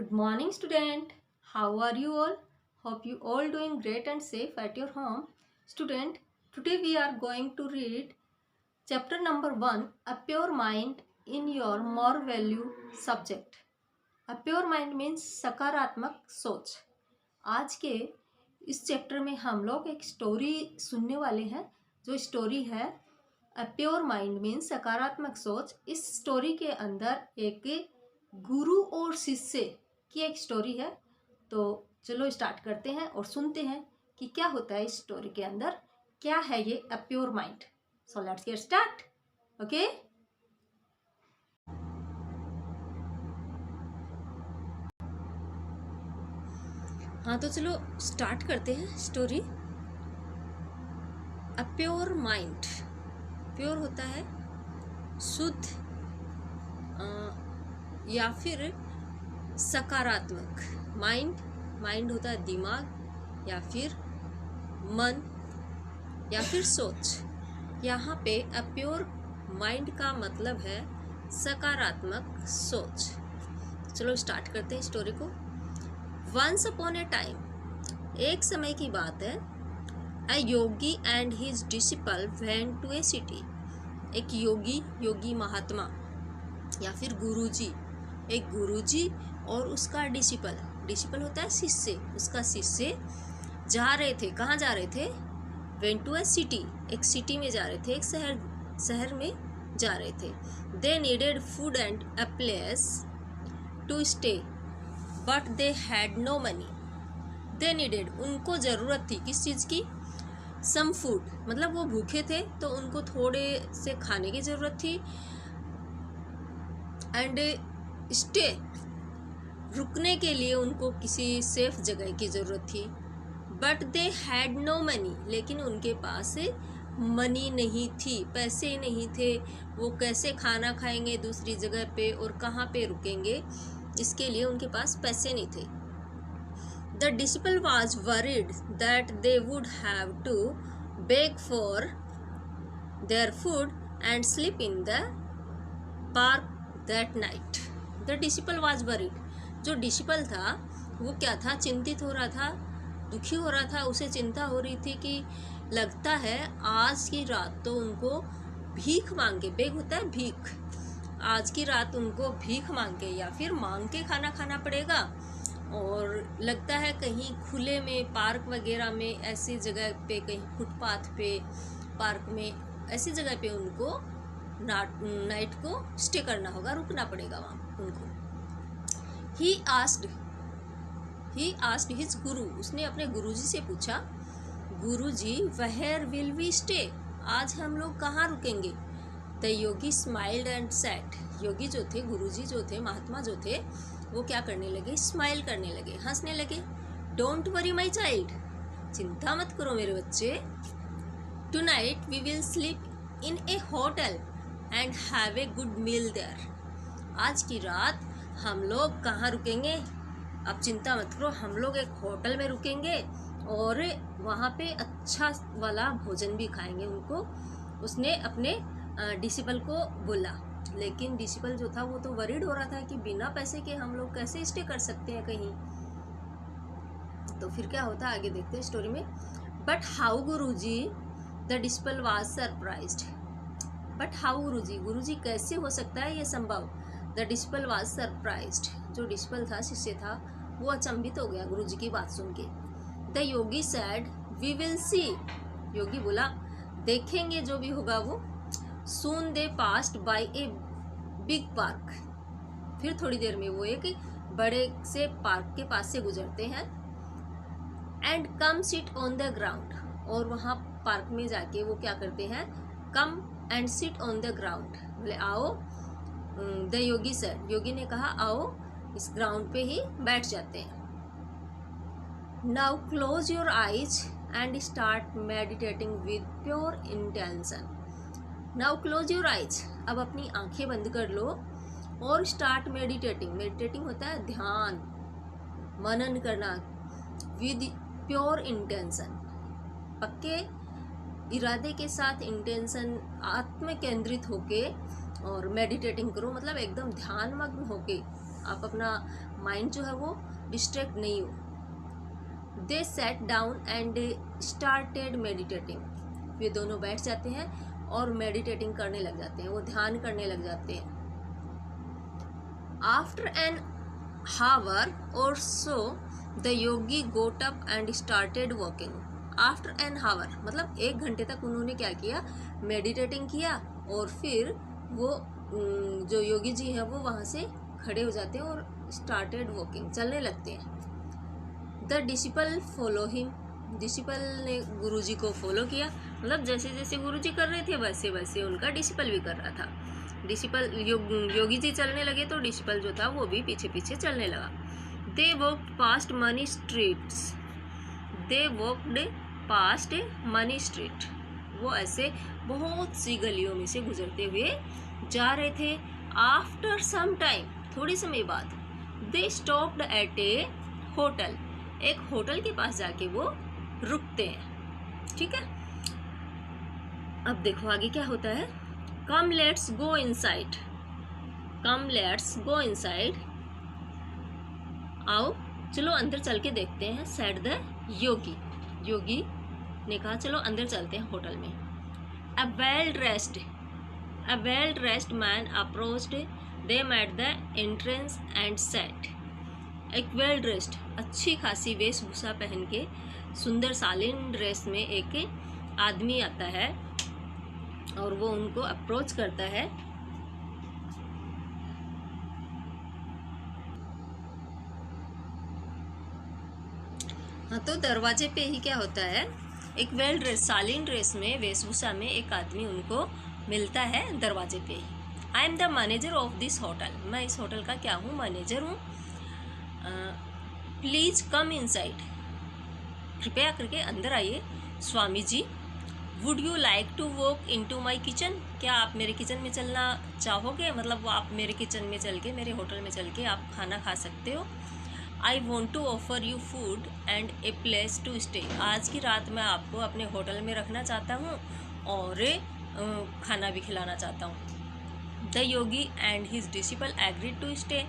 Good morning, student. How are you all? Hope you all doing great and safe at your home. Student, today we are going to read chapter number 1, A Pure Mind in Your More Value Subject. A Pure Mind means सकारात्मक सोच. आज के इस chapter में हम लोग एक story सुनने वाले हैं जो स्टोरी है अ प्योर माइंड मीन्स सकारात्मक सोच. इस स्टोरी के अंदर एक गुरु और शिष्य की एक स्टोरी है. तो चलो स्टार्ट करते हैं और सुनते हैं कि क्या होता है इस स्टोरी के अंदर, क्या है ये a pure mind. So let's get start. Okay. हाँ, तो चलो स्टार्ट करते हैं story. A pure mind. Pure होता है शुद्ध या फिर सकारात्मक. माइंड होता है दिमाग या फिर मन या फिर सोच. यहाँ पे अ प्योर माइंड का मतलब है सकारात्मक सोच. चलो स्टार्ट करते हैं स्टोरी को. वंस अपॉन ए टाइम, एक समय की बात है, a yogi and his disciple went to a city. एक योगी महात्मा या फिर गुरुजी, एक गुरुजी और उसका डिसिपल होता है शिष्य. उसका शिष्य जा रहे थे. कहाँ जा रहे थे? Went to a city. एक सिटी में जा रहे थे, एक शहर में जा रहे थे. They needed food and a place to stay but they had no money. They needed, उनको ज़रूरत थी किस चीज़ की? सम फूड, मतलब वो भूखे थे तो उनको थोड़े से खाने की ज़रूरत थी. एंड स्टे, रुकने के लिए उनको किसी सेफ जगह की ज़रूरत थी. But they had no money, लेकिन उनके पास मनी नहीं थी, पैसे नहीं थे. वो कैसे खाना खाएंगे दूसरी जगह पे और कहाँ पे रुकेंगे, इसके लिए उनके पास पैसे नहीं थे. The disciple was worried that they would have to beg for their food and sleep in the park that night. The disciple was worried. जो डिसिपल था वो क्या था? चिंतित हो रहा था, दुखी हो रहा था. उसे चिंता हो रही थी कि लगता है आज की रात तो उनको भीख मांग के, बेग होता है भीख, आज की रात उनको भीख मांग के या फिर मांग के खाना खाना पड़ेगा. और लगता है कहीं खुले में, पार्क वगैरह में, ऐसी जगह पे, कहीं फुटपाथ पे, पार्क में, ऐसी जगह पे उनको नाइट को स्टे करना होगा, रुकना पड़ेगा वहाँ उनको. ही आस्क्ड हिज गुरु. उसने अपने गुरुजी से पूछा, guruji where will we stay, आज हम लोग कहाँ रुकेंगे? The yogi smiled and said. योगी जो थे, गुरुजी जो थे, महात्मा जो थे, वो क्या करने लगे? स्माइल करने लगे, हंसने लगे. डोंट वरी माई चाइल्ड, चिंता मत करो मेरे बच्चे. Tonight we will sleep in a hotel and have a good meal there. आज की रात हम लोग कहाँ रुकेंगे? अब चिंता मत करो, हम लोग एक होटल में रुकेंगे और वहाँ पे अच्छा वाला भोजन भी खाएंगे. उनको, उसने अपने डिसिपल को बोला. लेकिन डिसिपल जो था वो तो वरीड हो रहा था कि बिना पैसे के हम लोग कैसे स्टे कर सकते हैं कहीं. तो फिर क्या होता है आगे देखते हैं स्टोरी में. But how guruji, the disciple was surprised. But how guruji कैसे हो सकता है ये संभव? The disciple was surprised. जो डिसिपल था, शिष्य था, वो अचंभित हो गया गुरुजी की बात सुन के. The yogi said we will see. योगी बोला देखेंगे जो भी होगा वो. Soon they passed by a big park. फिर थोड़ी देर में वो एक बड़े से पार्क के पास से गुजरते हैं. And come sit on the ground. और वहाँ पार्क में जाके वो क्या करते हैं? Come and sit on the ground. बोले आओ. द योगी सर, योगी ने कहा आओ इस ग्राउंड पे ही बैठ जाते हैं. Now close your eyes and start meditating with pure intention. Now close your eyes. अब अपनी आंखें बंद कर लो और स्टार्ट मेडिटेटिंग. मेडिटेटिंग होता है ध्यान, मनन करना. विद प्योर इंटेंशन, पक्के इरादे के साथ, इंटेंशन, आत्म केंद्रित होके और मेडिटेटिंग करो. मतलब एकदम ध्यानमग्न होके आप अपना माइंड जो है वो डिस्ट्रैक्ट नहीं हो। They sat down and started meditating. वे दोनों बैठ जाते हैं और मेडिटेटिंग करने लग जाते हैं, वो ध्यान करने लग जाते हैं। After an hour or so the yogi got up and started walking. After an hour मतलब 1 घंटे तक उन्होंने क्या किया, मेडिटेटिंग किया, और फिर वो जो योगी जी हैं वो वहाँ से खड़े हो जाते हैं और स्टार्टेड वॉकिंग, चलने लगते हैं। The disciple follow him. Disciple ने गुरुजी को फॉलो किया, मतलब जैसे जैसे गुरुजी कर रहे थे वैसे वैसे उनका डिसिपल भी कर रहा था। डिसिपल योगी जी चलने लगे तो डिसिपल जो था वो भी पीछे पीछे चलने लगा। दे वॉक्ड पास्ट मनी स्ट्रीट्स। दे वॉक्ड पास्ट मनी स्ट्रीट। वो ऐसे बहुत सी गलियों में से गुजरते हुए जा रहे थे। आफ्टर सम टाइम, थोड़ी समय बाद, they stopped at A hotel. एक होटल के पास जाके वो रुकते हैं, ठीक है। अब देखो आगे क्या होता है। Come let's go inside. Come let's go inside. आओ चलो अंदर चल के देखते हैं, सेड द योगी। योगी ने कहा चलो अंदर चलते हैं होटल में। A well dressed man approached them at the entrance and said. एक वेल ड्रेस्ड, अच्छी खासी वेशभूषा पहन के, सुंदर शालीन ड्रेस में एक आदमी आता है और वो उनको अप्रोच करता है। हाँ, तो दरवाजे पे ही क्या होता है, एक वेल ड्रेस शालीन ड्रेस में, वेशभूषा में एक आदमी उनको मिलता है दरवाजे पे ही। I am the manager of this hotel. मैं इस होटल का क्या हूँ, मैनेजर हूँ। Please come inside. कृपया करके अंदर आइए। Swami ji, would you like to walk into my kitchen. क्या आप मेरे किचन में चलना चाहोगे, मतलब आप मेरे किचन में चल के, मेरे होटल में चल के आप खाना खा सकते हो। I want to offer you food and a place to stay. आज की रात मैं आपको अपने होटल में रखना चाहता हूँ और खाना भी खिलाना चाहता हूँ। The yogi and his disciple agreed to stay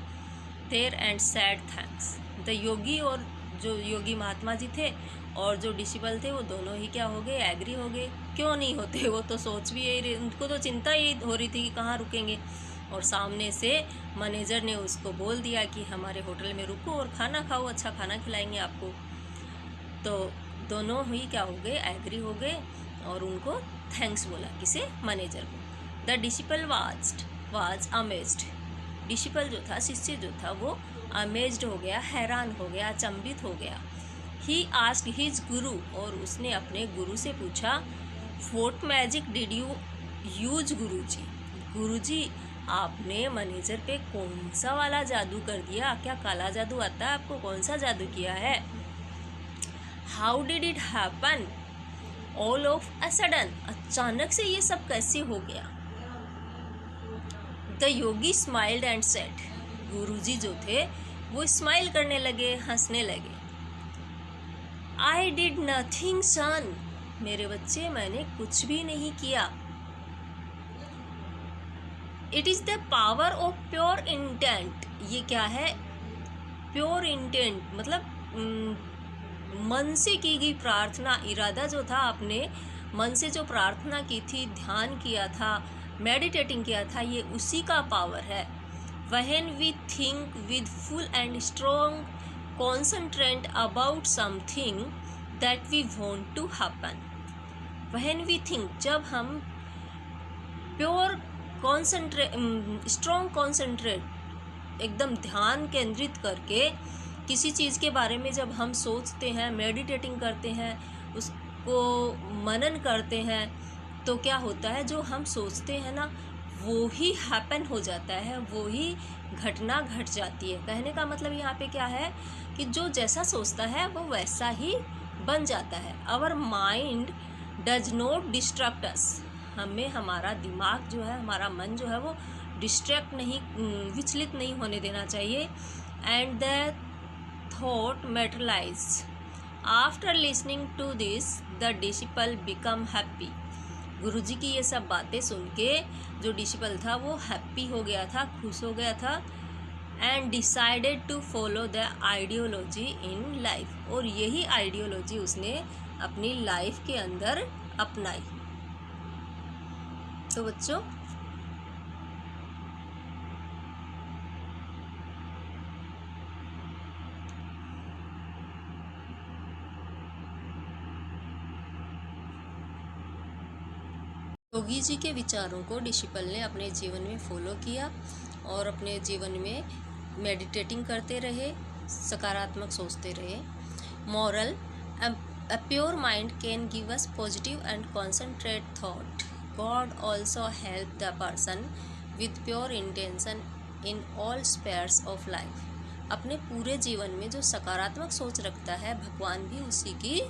there and said thanks. The योगी और जो योगी महात्मा जी थे और जो डिसिपल थे वो दोनों ही क्या हो गए, एग्री हो गए। क्यों नहीं होते, वो तो सोच भी यही, उनको तो चिंता यही हो रही थी कि कहाँ रुकेंगे। और सामने से मैनेजर ने उसको बोल दिया कि हमारे होटल में रुको और खाना खाओ, अच्छा खाना खिलाएंगे आपको। तो दोनों ही क्या हो गए, एग्री हो गए और उनको थैंक्स बोला, किसे, मैनेजर को। The disciple was amazed. Disciple जो था, शिष्य जो था, वो अमेज्ड हो गया, हैरान हो गया, अचंभित हो गया। ही आस्क्ड हिज गुरु। और उसने अपने गुरु से पूछा, what magic did you use guruji. गुरुजी, आपने मैनेजर पे कौन सा वाला जादू कर दिया, क्या काला जादू आता है आपको, कौन सा जादू किया है। How did it happen all of a sudden. अचानक से ये सब कैसे हो गया। The yogi smiled and said. गुरुजी जो थे वो स्माइल करने लगे, हंसने लगे। I did nothing son. मेरे बच्चे, मैंने कुछ भी नहीं किया। It is the power of pure intent. ये क्या है, प्योर इंटेंट मतलब मन से की गई प्रार्थना, इरादा जो था, आपने मन से जो प्रार्थना की थी, ध्यान किया था, मेडिटेटिंग किया था, ये उसी का पावर है। When we think with full and strong concentrate about something that we want to happen. When we think, जब हम प्योर स्ट्रॉन्ग कॉन्सेंट्रेट, एकदम ध्यान केंद्रित करके किसी चीज़ के बारे में जब हम सोचते हैं, मेडिटेटिंग करते हैं, उसको मनन करते हैं, तो क्या होता है, जो हम सोचते हैं ना वो ही हैपन हो जाता है, वो ही घटना घट जाती है। कहने का मतलब यहाँ पे क्या है कि जो जैसा सोचता है वो वैसा ही बन जाता है। Our mind does not distract us. हमें हमारा दिमाग जो है, हमारा मन जो है वो डिस्ट्रैक्ट नहीं, विचलित नहीं होने देना चाहिए। And the thought materialize. After listening to this the disciple become happy. गुरुजी की ये सब बातें सुन के जो डिसिपल था वो हैप्पी हो गया था, खुश हो गया था। And decided to follow the ideology in life, और यही आइडियोलॉजी उसने अपनी लाइफ के अंदर अपनाई। तो बच्चों योगी जी के विचारों को डिसिपल ने अपने जीवन में फॉलो किया और अपने जीवन में मेडिटेटिंग करते रहे, सकारात्मक सोचते रहे। Moral, a pure mind can give us positive and concentrate thought. God also help the person with pure intention in all spheres of life. अपने पूरे जीवन में जो सकारात्मक सोच रखता है, भगवान भी उसी की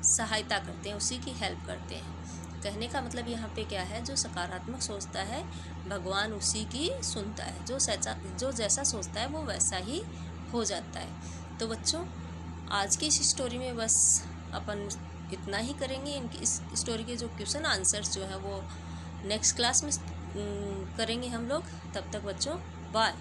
सहायता करते हैं, उसी की हेल्प करते हैं। कहने का मतलब यहाँ पे क्या है, जो सकारात्मक सोचता है भगवान उसी की सुनता है, जो जैसा सोचता है वो वैसा ही हो जाता है। तो बच्चों आज की इस स्टोरी में बस अपन इतना ही करेंगे। इस स्टोरी के जो क्वेश्चन आंसर्स जो हैं वो नेक्स्ट क्लास में करेंगे हम लोग। तब तक बच्चों बाय।